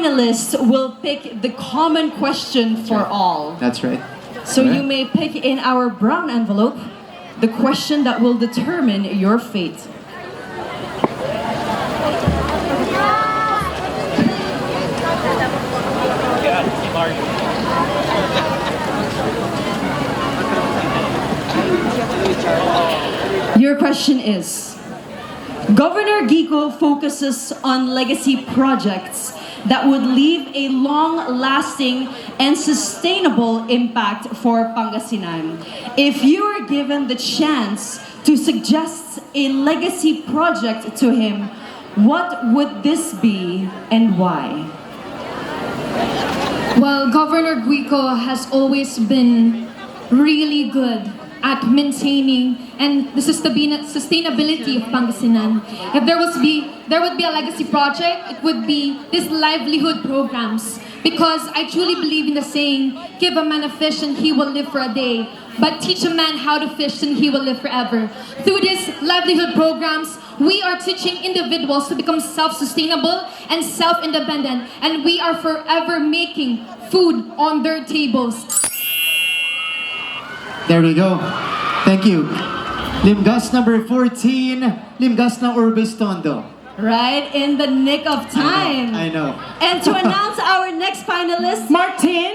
finalists will pick the common question for all. That's right. So you may pick in our brown envelope the question that will determine your fate. Your question is, Governor Gico focuses on legacy projects that would leave a long-lasting and sustainable impact for Pangasinan. If you were given the chance to suggest a legacy project to him, what would this be and why? Well, Governor Guico has always been really good at maintaining and the sustainability of Pangasinan. If there would be a legacy project, it would be this livelihood programs. Because I truly believe in the saying, give a man a fish and he will live for a day, but teach a man how to fish and he will live forever. Through these livelihood programs, we are teaching individuals to become self-sustainable and self-independent, and we are forever making food on their tables. There we go. Thank you. Limgas number 14, Limgas na Urbiztondo. Right in the nick of time. I know. And to announce our next finalist, Martin,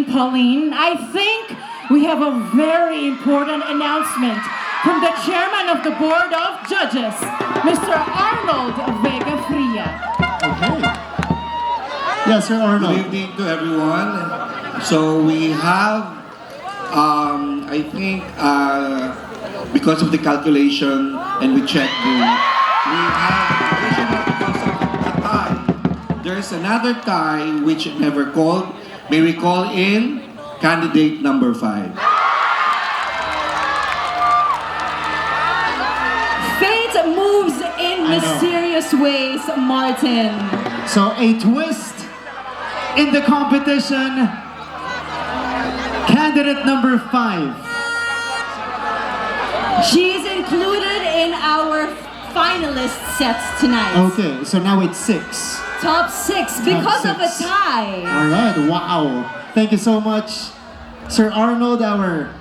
Pauline, I think we have a very important announcement from the chairman of the Board of Judges, Mr. Arnold Vega Fria. Okay. Yes, Sir Arnold. Good evening to everyone. So we have, I think, because of the calculation and we checked we have additional because of the tie. There's another tie which never called. May we call in candidate number 5. fate moves in mysterious ways, Martin. So a twist in the competition. Candidate number 5. She's included in our finalist sets tonight. Okay, so now it's 6. Top 6 because of a tie. Alright, wow. Thank you so much, Sir Arnold, our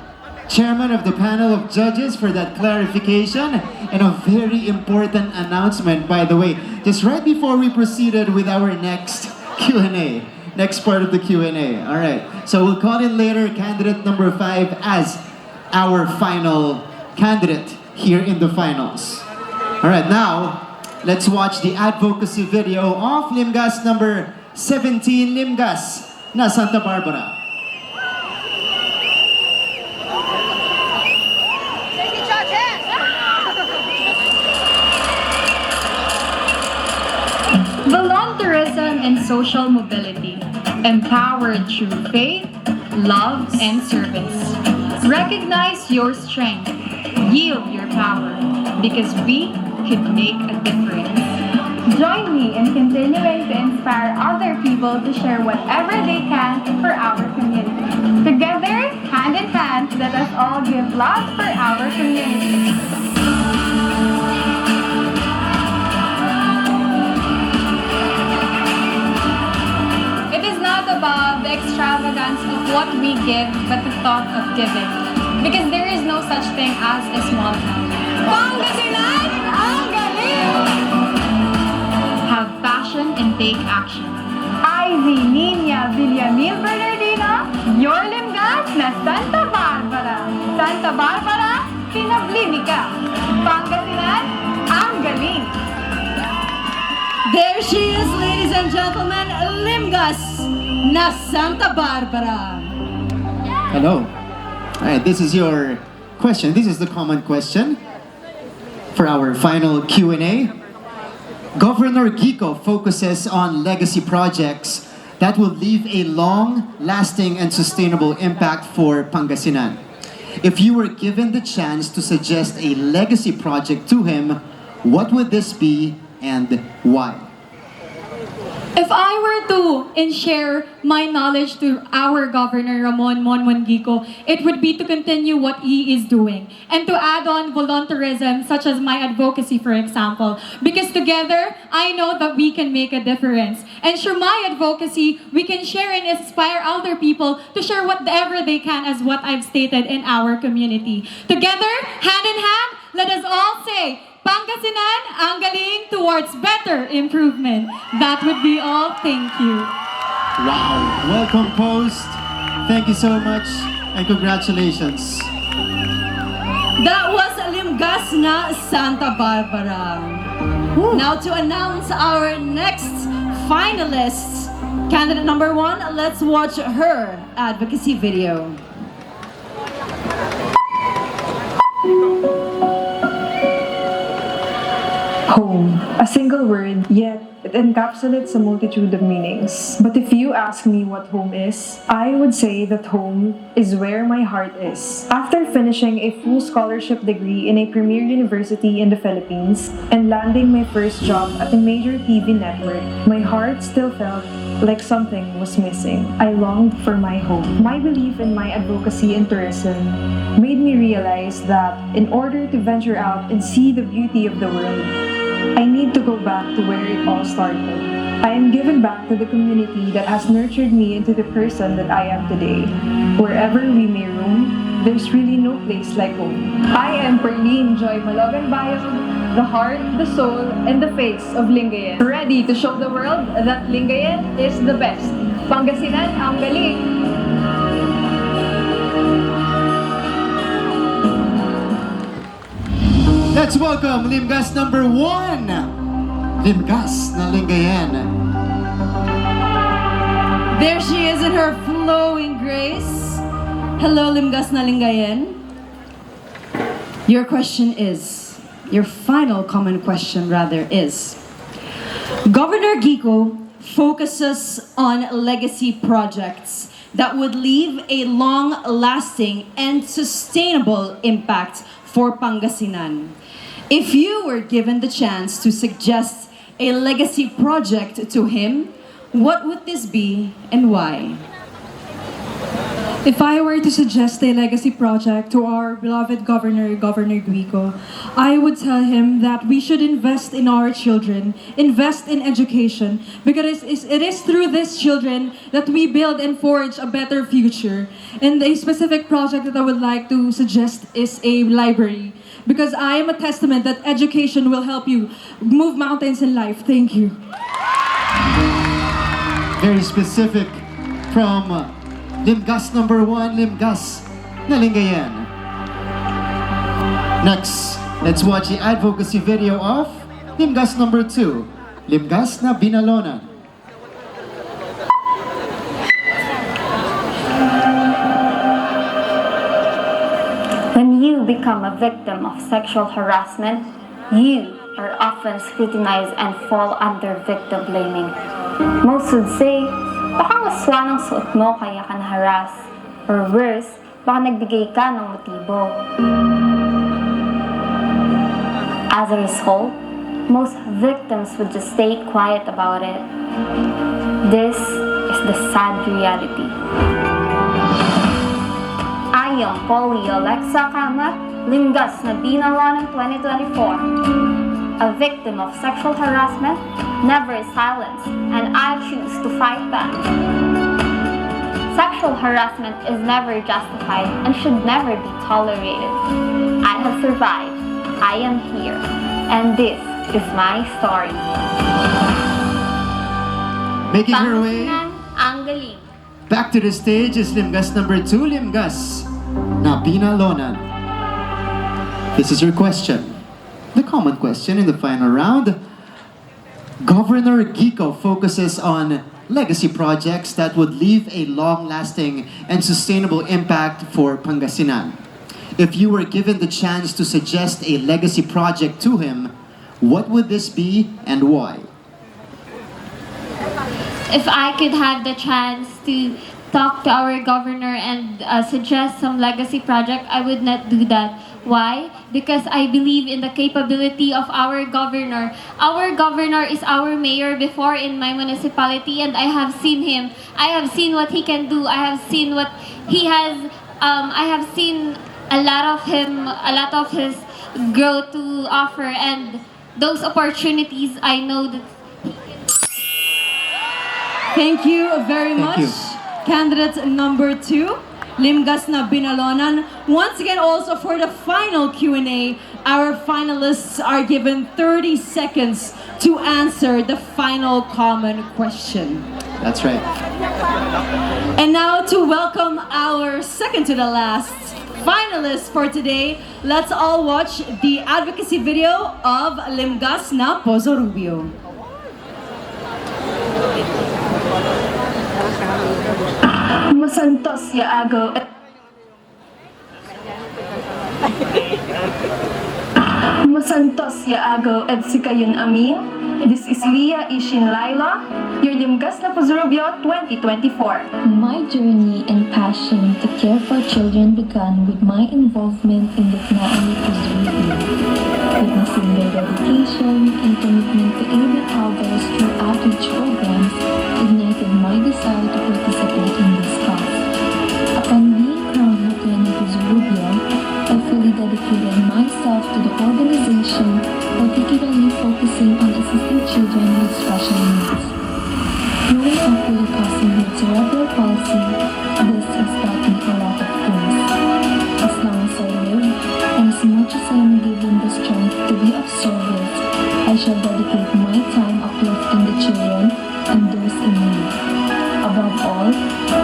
chairman of the panel of judges, for that clarification and a very important announcement, by the way. Just right before we proceeded with our next Q&A, next part of the Q&A. Alright, so we'll call in later candidate number 5 as our final candidate here in the finals. Alright, now, let's watch the advocacy video of Limgas number 17, Limgas na Santa Barbara. Volunteerism and social mobility, empowered through faith, love, and service. Recognize your strength, yield your power, because we could make a difference. Join me in continuing to inspire other people to share whatever they can for our community. Together, hand in hand, let us all give love for our community. It is not about the extravagance of what we give, but the thought of giving. Because there is no such thing as a small amount. Pangasinan, ang galing! Have passion and take action. Izzy, Nina, Villamil, Bernardino, your Limgas na Santa Barbara. Santa Barbara, pinablibika. Pangasinan, ang galing. There she is, ladies and gentlemen, Limgas na Santa Barbara. Hello. Alright, this is your question. This is the common question for our final Q&A. Governor Gico focuses on legacy projects that will leave a long-lasting and sustainable impact for Pangasinan. If you were given the chance to suggest a legacy project to him, what would this be and why? If I were to share my knowledge to our Governor Ramon Monmongico, it would be to continue what he is doing and to add on volunteerism such as my advocacy, for example. Because together, I know that we can make a difference. And through my advocacy, we can share and inspire other people to share whatever they can as what I've stated in our community. Together, hand in hand, let us all say, Pangasinan, ang galing towards better improvement. That would be all. Thank you. Wow, well composed. Thank you so much and congratulations. That was Limgas na Santa Barbara. Now to announce our next finalists. Candidate number 1, let's watch her advocacy video. Home, a single word, yet it encapsulates a multitude of meanings. But if you ask me what home is, I would say that home is where my heart is. After finishing a full scholarship degree in a premier university in the Philippines and landing my first job at a major TV network, my heart still felt like something was missing. I longed for my home. My belief in my advocacy in tourism made me realize that in order to venture out and see the beauty of the world, I need to go back to where it all started. I am giving back to the community that has nurtured me into the person that I am today. Wherever we may roam, there's really no place like home. I am Pearline Joy Malogan Bayog, the heart, the soul, and the face of Lingayen. Ready to show the world that Lingayen is the best. Pangasinan, ang galing! Let's welcome Limgas number 1, Limgas na Lingayen. There she is in her flowing grace. Hello, Limgas na Lingayen. Your final common question rather is, Governor Gico focuses on legacy projects that would leave a long-lasting and sustainable impact for Pangasinan. If you were given the chance to suggest a legacy project to him, what would this be and why? If I were to suggest a legacy project to our beloved Governor Guico, I would tell him that we should invest in our children, invest in education, because it is through these children that we build and forge a better future. And a specific project that I would like to suggest is a library, because I am a testament that education will help you move mountains in life. Thank you. Very specific from Limgas number 1, Limgas na Lingayen. Next, let's watch the advocacy video of Limgas number 2, Limgas na Binalonan. When you become a victim of sexual harassment, you are often scrutinized and fall under victim blaming. Most would say, baka waswa ng suot mo kaya ka na-harass. Or worse, baka nagbigay ka ng motibo. As a result, most victims would just stay quiet about it. This is the sad reality. I am Paulie Camat, Limgas na Binalonan 2024. A victim of sexual harassment never is silenced, and I choose to fight back. Sexual harassment is never justified and should never be tolerated. I have survived. I am here, and this is my story. Making her way Pangasinan, ang galing. back to the stage is Limgas number 2, Limgas na Binalonan. This is your question. The common question in the final round. Governor Gico focuses on legacy projects that would leave a long-lasting and sustainable impact for Pangasinan. If you were given the chance to suggest a legacy project to him, what would this be and why? If I could have the chance to talk to our governor and suggest some legacy project, I would not do that. Why? Because I believe in the capability of our governor. Our governor is our mayor before in my municipality, and I have seen him. I have seen what he can do. I have seen what he has. I have seen a lot of him, a lot of his growth to offer, and those opportunities I know that. Thank you very Thank much. you. Candidate number 2, Limgas na Binalonan. Once again, also for the final Q&A, our finalists are given 30 seconds to answer the final common question. That's right. And now to welcome our second to the last finalist for today, let's all watch the advocacy video of Limgas na Pozorrubio. Masantos ya agaw Masantos ya agaw at sikayon amin. This is Lhya, Yzhienne, Laylo, your Limgas na Pozorrubio 2024. My journey and passion to care for children began with my involvement in the Pozorrubio. Witnessing their dedication and commitment to aiding others through outreach programs ignited my desire to participate in this cause. Upon being crowned Mutya ng Pozorrubio, I fully dedicated myself to the organization, particularly focusing on assisting children with special needs. Growing up with a cousin with cerebral palsy, this has taught me a lot of things. As long as I live, and as much as I am given the strength to be of service, I shall dedicate my time uplifting the children and those in need. Above all,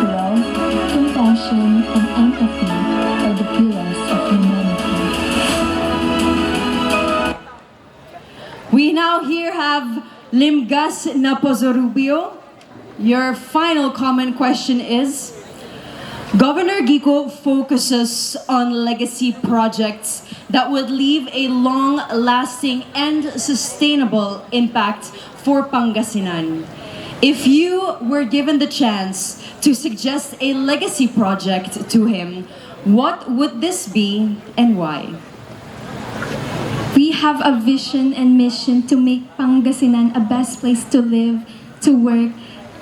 love, compassion, and empathy are the pillars of humanity. We now here have Limgas na Pozorrubio. Your final common question is, Governor Gico focuses on legacy projects that would leave a long-lasting and sustainable impact for Pangasinan. If you were given the chance to suggest a legacy project to him, what would this be and why? We have a vision and mission to make Pangasinan a best place to live, to work,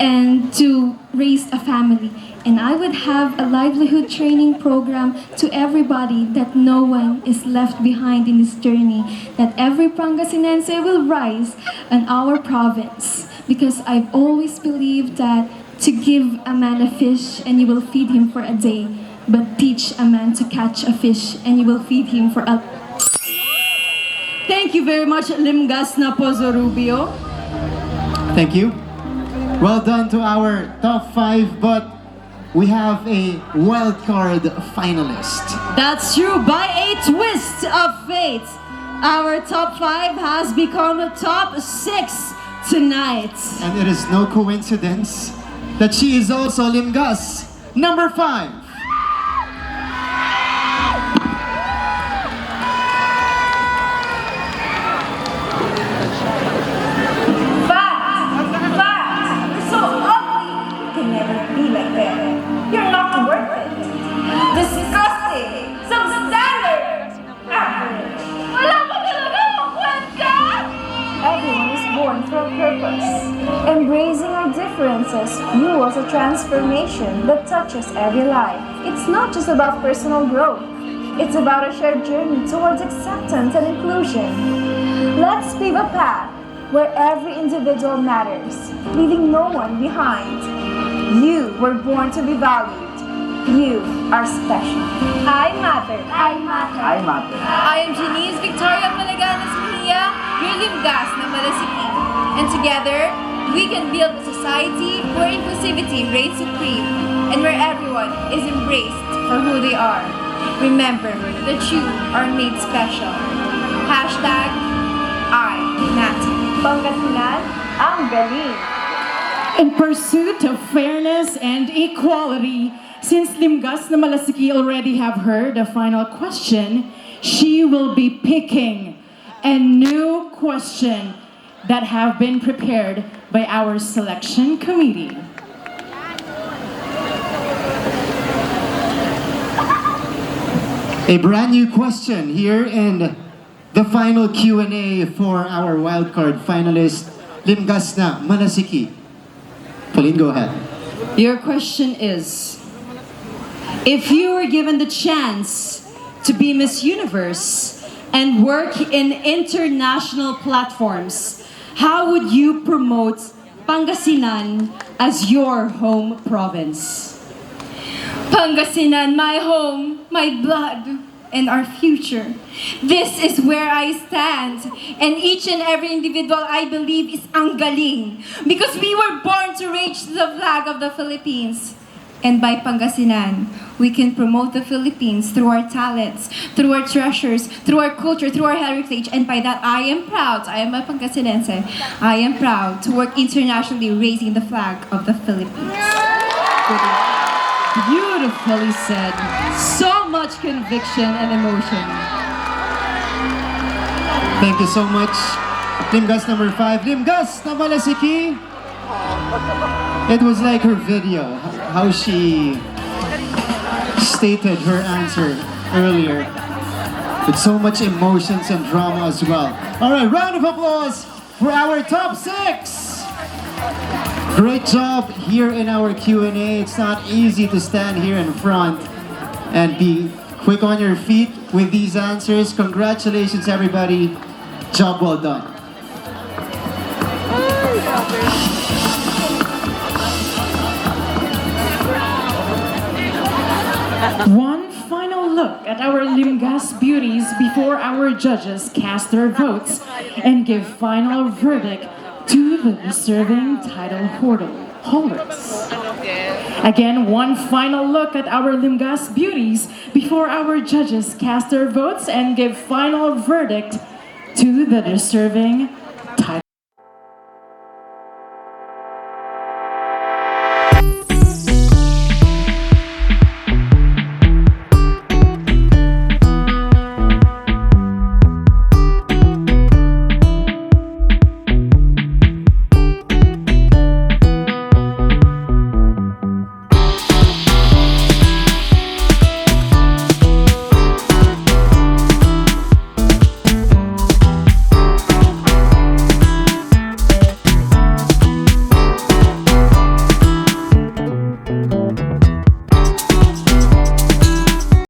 and to raise a family. And I would have a livelihood training program to everybody, that no one is left behind in this journey, that every Pangasinense will rise in our province. Because I've always believed that to give a man a fish and you will feed him for a day, but teach a man to catch a fish and you will feed him for a... Thank you very much, Limgas na Pozorrubio. Thank you. Well done to our top 5, but we have a wild card finalist. That's true. By a twist of fate, our top 5 has become top 6 tonight. And it is no coincidence that she is also Limgas number 5. You're not worth it. Disgusting. Substandard. Average. Wala pa talaga ang kwenta. Everyone is born for a purpose. Embracing our differences fuels a transformation that touches every life. It's not just about personal growth. It's about a shared journey towards acceptance and inclusion. Let's pave a path where every individual matters, leaving no one behind. You were born to be valued. You are special. I matter. I matter. I matter. I am Jenesse, Viktoria, Mejia, your Limgas na Malasiqui. And together, we can build a society where inclusivity reigns supreme and where everyone is embraced for who they are. Remember that you are made special. Hashtag I matter. Pangasinan, ang galing. In pursuit of fairness and equality, since Limgas na Malasiqui already have heard the final question, she will be picking a new question that have been prepared by our selection committee. A brand new question here in the final Q&A for our wildcard finalist, Limgas na Malasiqui. Pauline, go ahead. Your question is, if you were given the chance to be Miss Universe and work in international platforms, how would you promote Pangasinan as your home province? Pangasinan, my home, my blood, and our future. This is where I stand, and each and every individual I believe is ang galing, because we were born to raise the flag of the Philippines. And by Pangasinan, we can promote the Philippines through our talents, through our treasures, through our culture, through our heritage. And by that, I am proud, I am a Pangasinense, I am proud to work internationally raising the flag of the Philippines. Beautifully said. So much conviction and emotion. Thank you so much. Limgas number 5. Limgas na Malasiqui. It was like her video, how she stated her answer earlier. With so much emotions and drama as well. Alright, round of applause for our top 6! Great job here in our Q&A. It's not easy to stand here in front and be quick on your feet with these answers. Congratulations, everybody. Job well done. One final look at our Limgas beauties before our judges cast their votes and give final verdict to the deserving title holders. Again, one final look at our Limgas beauties before our judges cast their votes and give final verdict to the deserving